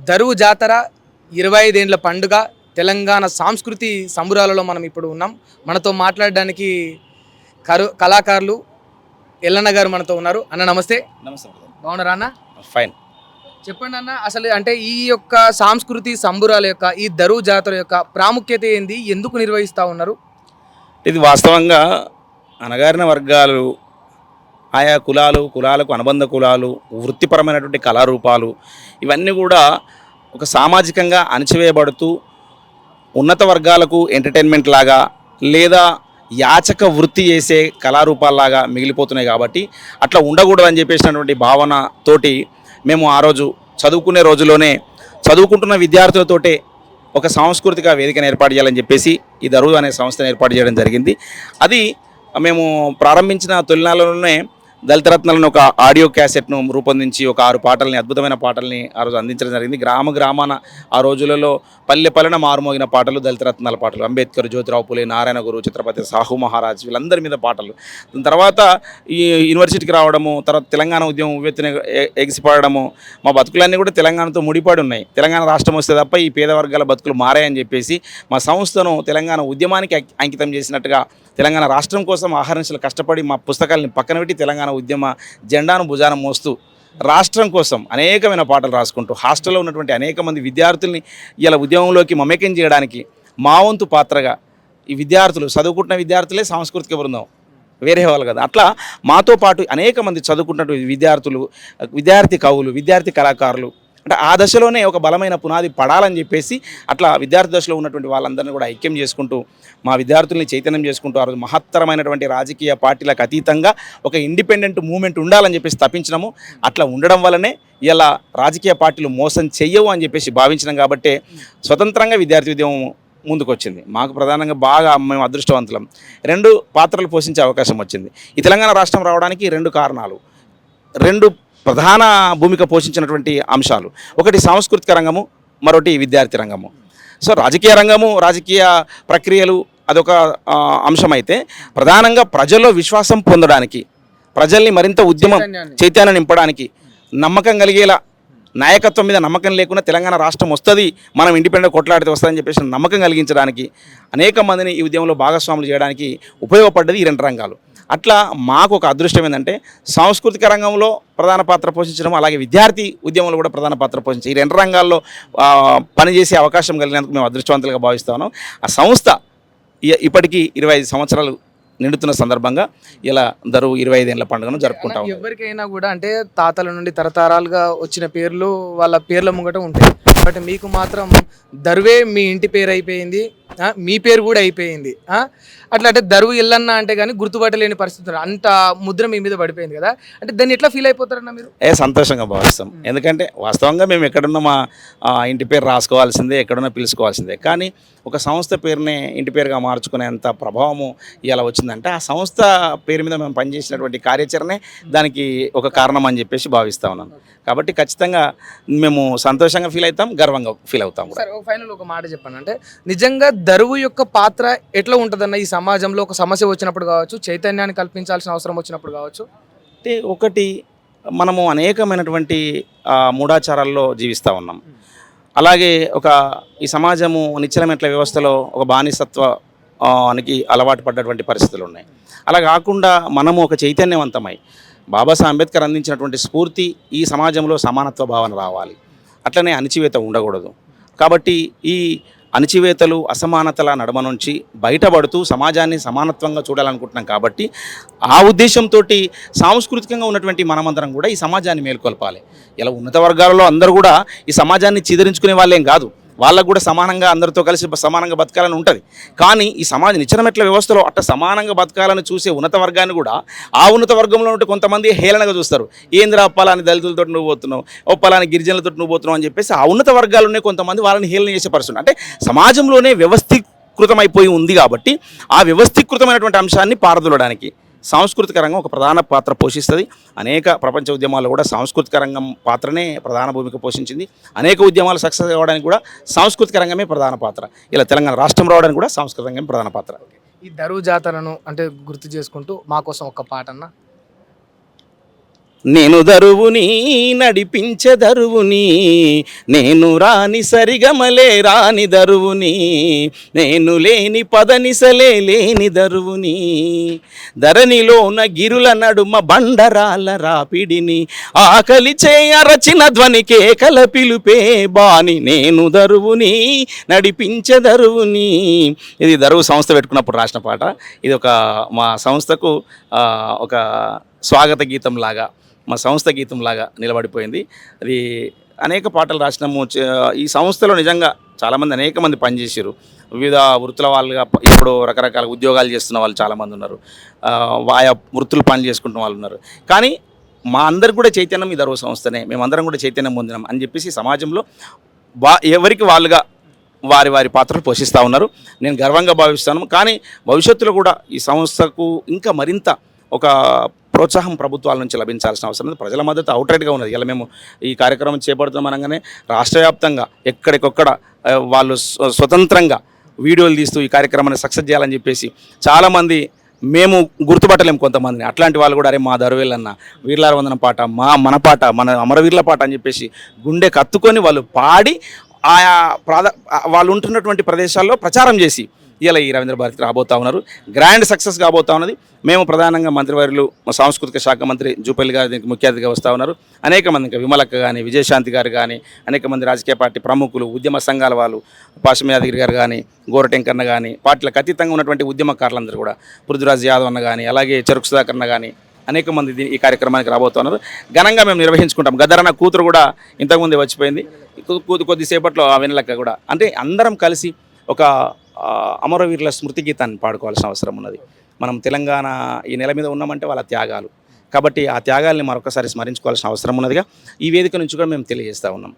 దరువు జాతర 25 ఏండ్ల పండుగ తెలంగాణ సాంస్కృతి సంబురాలలో మనం ఇప్పుడు ఉన్నాం. మనతో మాట్లాడడానికి కళాకారులు ఎల్లన్న గారు మనతో ఉన్నారు. అన్న నమస్తే. నమస్తే. బాగున్నారా అన్న? ఫైన్. చెప్పండి అన్న, అసలు అంటే ఈ యొక్క సాంస్కృతి సంబురాల యొక్క ఈ దరువు జాతర యొక్క ప్రాముఖ్యత ఏంది, ఎందుకు నిర్వహిస్తూ ఉన్నారు? ఇది వాస్తవంగా అణగారిన వర్గాలు, ఆయా కులాలకు అనుబంధ కులాలు, వృత్తిపరమైనటువంటి కళారూపాలు ఇవన్నీ కూడా ఒక సామాజికంగా అణచివేయబడుతూ ఉన్నత వర్గాలకు ఎంటర్టైన్మెంట్ లాగా లేదా యాచక వృత్తి చేసే కళారూపాల్లాగా మిగిలిపోతున్నాయి. కాబట్టి అట్లా ఉండకూడదని చెప్పేసినటువంటి భావనతోటి మేము ఆ రోజు చదువుకునే రోజుల్లోనే చదువుకుంటున్న విద్యార్థులతోటే ఒక సాంస్కృతిక వేదికను ఏర్పాటు చేయాలని చెప్పేసి ఈ దరువు అనే సంస్థను ఏర్పాటు చేయడం జరిగింది. అది మేము ప్రారంభించిన తొలినాళ్ళలోనే దళితరత్నాలను ఒక ఆడియో క్యాసెట్ను రూపొందించి ఒక 6 పాటల్ని, అద్భుతమైన పాటల్ని ఆ రోజు అందించడం జరిగింది. గ్రామాన ఆ రోజులలో పల్లె మారుమోగిన పాటలు దళితరత్నాల పాటలు. అంబేద్కర్, జ్యోతిరావు పులే, నారాయణ గురు, ఛత్రపతి సాహు మహారాజ్ వీళ్ళందరి మీద పాటలు. దాని తర్వాత ఈ యూనివర్సిటీకి రావడము, తర్వాత తెలంగాణ ఉద్యమం ఉవ్వెత్తున ఎగిసిపడము, మా బతుకులన్నీ కూడా తెలంగాణతో ముడిపడి ఉన్నాయి. తెలంగాణ రాష్ట్రం వస్తే తప్ప ఈ పేద వర్గాల బతుకులు మారాయని చెప్పేసి మా సంస్థను తెలంగాణ ఉద్యమానికి అంకితం చేసినట్టుగా తెలంగాణ రాష్ట్రం కోసం ఆహర్నిశలు కష్టపడి మా పుస్తకాలని పక్కన పెట్టి తెలంగాణ ఉద్యమ జెండాను భుజాన మోస్తూ రాష్ట్రం కోసం అనేకమైన పాటలు రాసుకుంటూ హాస్టల్లో ఉన్నటువంటి అనేక మంది విద్యార్థుల్ని ఇలా ఉద్యమంలోకి మమేకం చేయడానికి మా వంతు పాత్రగా ఈ విద్యార్థులు, చదువుకుంటున్న విద్యార్థులే సాంస్కృతిక బృందం, వేరే వాళ్ళు కదా. అట్లా మాతో పాటు అనేక మంది చదువుకుంటున్నటువంటి విద్యార్థులు, విద్యార్థి కవులు, విద్యార్థి కళాకారులు, అంటే ఆ దశలోనే ఒక బలమైన పునాది పడాలని చెప్పేసి అట్లా విద్యార్థి దశలో ఉన్నటువంటి వాళ్ళందరినీ కూడా ఐక్యం చేసుకుంటూ మా విద్యార్థుల్ని చైతన్యం చేసుకుంటూ ఆ రోజు మహత్తరమైనటువంటి రాజకీయ పార్టీలకు అతీతంగా ఒక ఇండిపెండెంట్ మూమెంట్ ఉండాలని చెప్పేసి తప్పించినాము. అట్లా ఉండడం వల్లనే ఇలా రాజకీయ పార్టీలు మోసం చెయ్యవు అని చెప్పేసి భావించినాం. కాబట్టి స్వతంత్రంగా విద్యార్థి ఉద్యమం ముందుకు వచ్చింది. మాకు ప్రధానంగా బాగా మేము అదృష్టవంతులం. 2 పాత్రలు పోషించే అవకాశం వచ్చింది. ఈ తెలంగాణ రాష్ట్రం రావడానికి 2 కారణాలు, 2 ప్రధాన భూమిక పోషించినటువంటి అంశాలు. ఒకటి సాంస్కృతిక రంగము, మరొకటి విద్యార్థి రంగము. సో రాజకీయ రంగము, రాజకీయ ప్రక్రియలు అదొక అంశమైతే, ప్రధానంగా ప్రజల్లో విశ్వాసం పొందడానికి, ప్రజల్ని మరింత ఉద్యమం చైతన్యం నింపడానికి, నమ్మకం కలిగేలా, నాయకత్వం మీద నమ్మకం లేకుండా తెలంగాణ రాష్ట్రం వస్తుంది, మనం ఇండిపెండెంట్ కొట్లాడితే వస్తుందని చెప్పేసి నమ్మకం కలిగించడానికి, అనేక మందిని ఈ ఉద్యమంలో భాగస్వాములు చేయడానికి ఉపయోగపడ్డది ఈ 2 రంగాలు. అట్లా మాకు ఒక అదృష్టం ఏంటంటే సాంస్కృతిక రంగంలో ప్రధాన పాత్ర పోషించడం, అలాగే విద్యార్థి ఉద్యమంలో కూడా ప్రధాన పాత్ర పోషించడం, ఈ 2 రంగాల్లో పనిచేసే అవకాశం కలిగినందుకు మేము అదృష్టవంతులుగా భావిస్తాను. ఆ సంస్థ ఇప్పటికీ 25 సంవత్సరాలు నిండుతున్న సందర్భంగా ఇలా దరువు 25 ఏళ్ల పండుగను జరుపుకుంటాం. ఎవరికైనా కూడా అంటే తాతల నుండి తరతరాలుగా వచ్చిన పేర్లు వాళ్ళ పేర్ల ముంగట ఉంటాయి. బట్ మీకు మాత్రం దరువే మీ ఇంటి పేరు అయిపోయింది, మీ పేరు కూడా అయిపోయింది. అట్లా అంటే దరువు ఎల్లన్న అంటే కానీ గుర్తుపట్టలేని పరిస్థితులు, అంత ముద్ర మీ మీద పడిపోయింది కదా. అంటే దాన్ని ఎట్లా ఫీల్ అయిపోతారన్న మీరు? సంతోషంగా భావిస్తాం. ఎందుకంటే వాస్తవంగా మేము ఎక్కడున్నా మా ఇంటి పేరు రాసుకోవాల్సిందే, ఎక్కడున్నా పిలుచుకోవాల్సిందే. కానీ ఒక సంస్థ పేరునే ఇంటి పేరుగా మార్చుకునేంత ప్రభావము ఇలా వచ్చిందంటే ఆ సంస్థ పేరు మీద మేము పనిచేసినటువంటి కార్యాచరణే దానికి ఒక కారణం అని చెప్పేసి భావిస్తా ఉన్నాను. కాబట్టి ఖచ్చితంగా మేము సంతోషంగా ఫీల్ అవుతాం, గర్వంగా ఫీల్ అవుతాం. ఫైనల్ ఒక మాట చెప్పండి, అంటే నిజంగా దరువు యొక్క పాత్ర ఎట్లా ఉంటుందన్న ఈ సమాజంలో ఒక సమస్య వచ్చినప్పుడు కావచ్చు, చైతన్యాన్ని కల్పించాల్సిన అవసరం వచ్చినప్పుడు కావచ్చు? అంటే ఒకటి, మనము అనేకమైనటువంటి మూఢాచారాల్లో జీవిస్తూ ఉన్నాం. అలాగే ఈ సమాజము నిశ్చలమెట్ల వ్యవస్థలో ఒక బానిసత్వానికి అలవాటు పడ్డటువంటి పరిస్థితులు ఉన్నాయి. అలా కాకుండా మనము ఒక చైతన్యవంతమై బాబాసాహెబ్ అంబేద్కర్ అందించినటువంటి స్ఫూర్తి, ఈ సమాజంలో సమానత్వ భావన రావాలి, అట్లనే అణచివేత ఉండకూడదు. కాబట్టి ఈ అణచివేతలు, అసమానతల నడుమ నుంచి బయటపడుతూ సమాజాన్ని సమానత్వంగా చూడాలనుకుంటున్నాం. కాబట్టి ఆ ఉద్దేశంతో సాంస్కృతికంగా ఉన్నటువంటి మనమందరం కూడా ఈ సమాజాన్ని మేల్కొల్పాలి. ఇలా ఉన్నత వర్గాలలో అందరూ కూడా ఈ సమాజాన్ని చీదరించుకునే వాళ్ళేం కాదు, వాళ్ళకు కూడా సమానంగా అందరితో కలిసి సమానంగా బతకాలని ఉంటుంది. కానీ ఈ సమాజ నిచ్చెనమెట్ల వ్యవస్థలో అట్లా సమానంగా బతకాలని చూసే ఉన్నత వర్గాన్ని కూడా ఆ ఉన్నత వర్గంలో ఉంటే కొంతమంది హేళనగా చూస్తారు. ఏందిరా పలాని దళితులతో నువ్వు పోతున్నావు, పలాని గిరిజనులతో నువ్వు పోతున్నావు అని చెప్పేసి ఆ ఉన్నత వర్గాల్లోనే కొంతమంది వాళ్ళని హేళన చేసే పరిస్థితి. అంటే సమాజంలోనే వ్యవస్థీకృతమైపోయి ఉంది. కాబట్టి ఆ వ్యవస్థీకృతమైనటువంటి అంశాన్ని పారదోలడానికి సాంస్కృతిక రంగం ఒక ప్రధాన పాత్ర పోషిస్తుంది. అనేక ప్రపంచ ఉద్యమాల్లో కూడా సాంస్కృతిక రంగం పాత్రనే ప్రధాన భూమిక పోషించింది. అనేక ఉద్యమాలు సక్సెస్ అవ్వడానికి కూడా సాంస్కృతిక రంగమే ప్రధాన పాత్ర. ఇలా తెలంగాణ రాష్ట్రం రావడానికి కూడా సాంస్కృతిక రంగమే ప్రధాన పాత్ర. ఈ దరువు జాతరను అంటే గుర్తు చేసుకుంటూ మా కోసం ఒక పాట అన్న. నేను దరువుని నడిపించే దరువుని, నేను రాని సరిగమలే రాని దరువుని, నేను లేని పదనిసలే లేని దరువుని, ధరణిలోన గిరుల నడుమ బండరాల రాపిడిని, ఆకలి చేయరచిన ధ్వని కేకల పిలుపే బాని, నేను దరువుని నడిపించే దరువుని. ఇది దరువు సంస్థ పెట్టుకున్నప్పుడు రాసిన పాట. ఇది మా సంస్థకు ఒక స్వాగత గీతం లాగా, మా సంస్థ గీతం లాగా నిలబడిపోయింది. అది అనేక పాటలు రాసినాము. ఈ సంస్థలో నిజంగా చాలామంది అనేక మంది పనిచేసారు. వివిధ వృత్తుల వాళ్ళుగా ఇప్పుడు రకరకాల ఉద్యోగాలు చేస్తున్న వాళ్ళు చాలామంది ఉన్నారు. ఆయా వృత్తులు పని చేసుకుంటున్న వాళ్ళు ఉన్నారు. కానీ మా అందరికి కూడా చైతన్యం ఈ దరువు సంస్థనే, మేమందరం కూడా చైతన్యం పొందినాం అని చెప్పేసి సమాజంలో ఎవరికి వాళ్ళుగా వారి వారి పాత్రలు పోషిస్తూ ఉన్నారు. నేను గర్వంగా భావిస్తాను. కానీ భవిష్యత్తులో కూడా ఈ సంస్థకు ఇంకా మరింత ఒక ప్రోత్సాహం ప్రభుత్వాల నుంచి లభించాల్సిన అవసరం ఉంది. ప్రజల మద్దతు అవుట్రైట్గా ఉన్నది. ఇలా మేము ఈ కార్యక్రమం చేపడుతున్నాం అనగానే రాష్ట్ర వ్యాప్తంగా ఎక్కడికొక్కడ వాళ్ళు స్వతంత్రంగా వీడియోలు తీస్తూ ఈ కార్యక్రమాన్ని సక్సెస్ చేయాలని చెప్పేసి చాలామంది, మేము గుర్తుపట్టలేము కొంతమందిని, అట్లాంటి వాళ్ళు కూడా అరే మా దరువేలన్న వీర్లార వందన పాట, మన పాట, మన అమరవీరుల పాట అని చెప్పేసి గుండె కత్తుకొని వాళ్ళు పాడి ఆయా వాళ్ళు ఉంటున్నటువంటి ప్రదేశాల్లో ప్రచారం చేసి ఇలా ఈ రవీంద్ర భారతి రాబోతూ ఉన్నారు. గ్రాండ్ సక్సెస్ కాబోతూ ఉన్నది. మేము ప్రధానంగా మంత్రివర్యులు మా సాంస్కృతిక శాఖ మంత్రి జూపల్లి గారు దీనికి ముఖ్య అతిథిగా వస్తూ ఉన్నారు. అనేక మంది ఇంకా విమలక్క కానీ, విజయశాంతి గారు కానీ, అనేక మంది రాజకీయ పార్టీ ప్రముఖులు, ఉద్యమ సంఘాల వాళ్ళు, పాశం యాదగిరి గారు కానీ, గోరటెంకన్న కానీ, పార్టీలకు అతీతంగా ఉన్నటువంటి ఉద్యమకారులందరూ కూడా, పృథ్వీరాజ్ యాదవ్ అన్న కానీ, అలాగే చెరుకు సుధాకర్ అన్న కానీ, అనేక మంది ఈ కార్యక్రమానికి రాబోతున్నారు. ఘనంగా మేము నిర్వహించుకుంటాం. గద్దరన్న కూతురు కూడా ఇంతకుముందే వచ్చిపోయింది. కొద్దిసేపట్లో ఆ వెన్నెలక్క కూడా, అంటే అందరం కలిసి ఒక అమరవీరుల స్మృతి గీతాన్ని పాడుకోవాల్సిన అవసరం ఉన్నది. మనం తెలంగాణ ఈ నెల మీద ఉన్నామంటే వాళ్ళ త్యాగాలు కాబట్టి ఆ త్యాగాల్ని మరొకసారి స్మరించుకోవాల్సిన అవసరం ఉన్నదిగా ఈ వేదిక నుంచి కూడా మేము తెలియజేస్తూ ఉన్నాం.